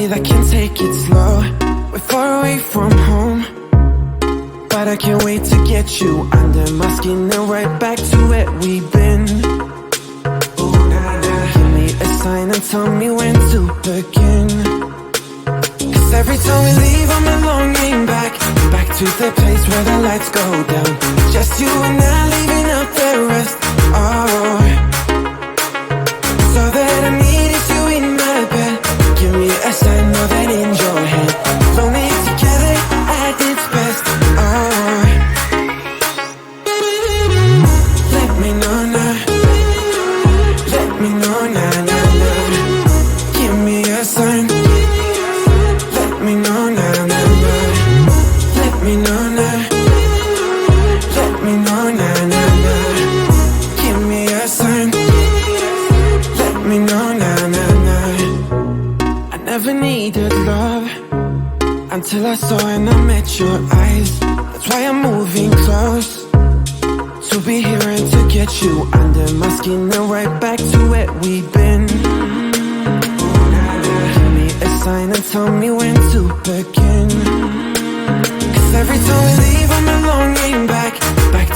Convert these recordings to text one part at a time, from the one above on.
breathe, I can take it slow. We're far away from home, but I can't wait to get you under my skin and right back to where we've been. Give me a sign and tell me when to begin. Cause every time we leave I'm longing back to the place where the lights go down. Just you and I leaving out the rest. Oh, so that I needed you in my bed. Give me a sign, know that in your head. Lonely together at its best. Oh, let me know now. Let me know now, now, now. Give me a sign. Let me know now, now, now. Let me know now. Let me know now, now, now. Give me a sign. Let me know now, now, now. I never needed love until I saw and I met your eyes. That's why I'm moving close, to be here and to get you under my skin and right back to where we've been. Give me a sign and tell me when to begin. Cause every time we leave I'm longing back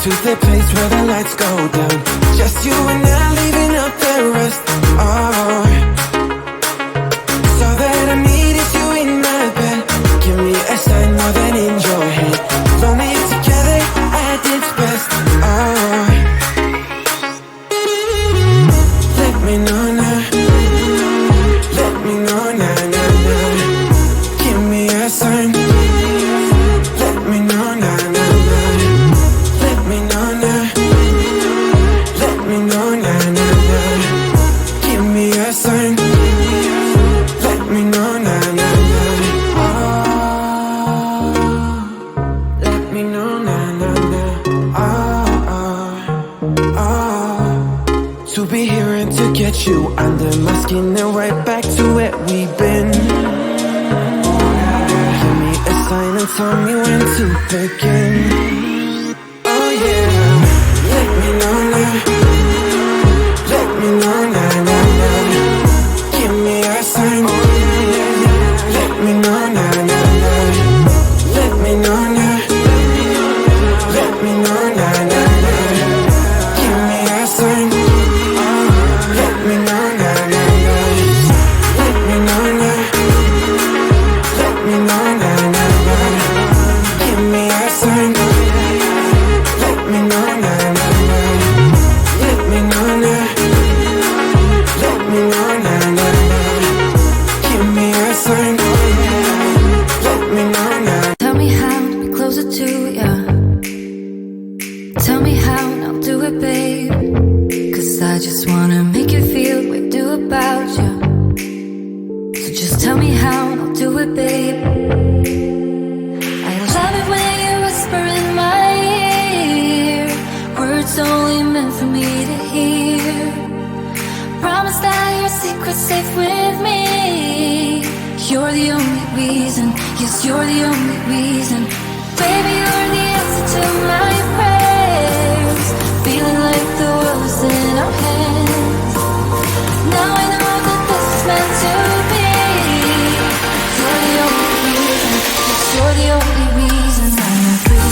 to the place where the lights go down. Just you and I leaving out the rest. Oh, so that I needed you in my bed. Give me a sign, more than in your head. Lonely together at its best. Oh, let me know now. Let me know now, now, now. Give me a sign. Let me know now, now, now. Let me know now. Let me know now, now, now. Give me a sign. Let me know now, now, now. Oh, let me know now, now, now. Oh, oh, oh. To be here and to get you under my skin and right back to where we've been. Give me a sign and tell me when to begin. Oh yeah, let me know now. Let me know now, now, now. Give me a sign. Let me know now, now, now. Let me know now. Let me know now, now, now. Give me a sign. Let me know now, now, now. Let me know now. Let me know now, now, now. Give me a sign. Let me know now, now, now. Let me know now. Let me know now, now, now. Give me a sign. Let me know now. Tell me how to be closer to ya. Tell me how and I'll do it, babe. Cause I just wanna make you feel what I do about you. So just tell me how and I'll do it, babe. I love it when you whisper in my ear, words only meant for me to hear. Promise that your secret's safe with me. You're the only reason, yes, you're the only reason. Baby, you're the answer to my prayers. Feeling like the world is in our hands. Now I know that this is meant to be. You're the only reason, yes, you're the only reason I'm free.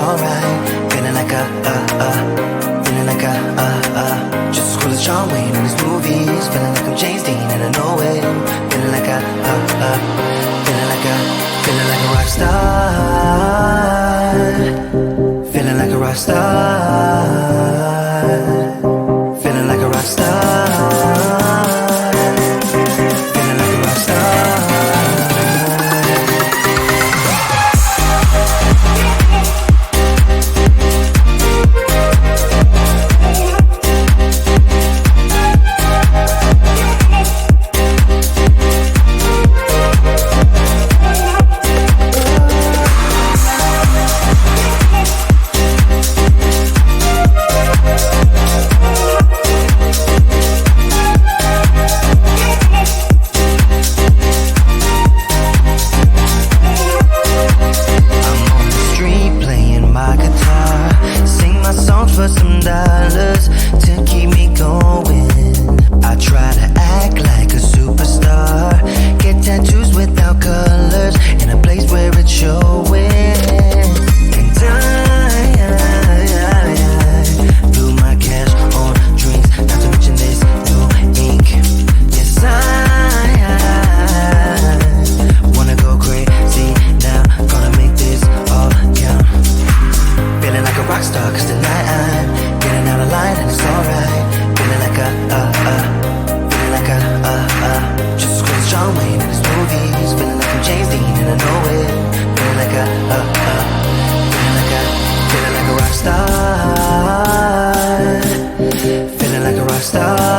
alright. Feeling like feeling like just as cool as John Wayne in his movies. Feeling like I'm James Dean and I know it. Feeling like feeling like a rock star. Feeling like a rock star. Feeling like a rock star. Feeling like a rock star. Feeling like a rock star.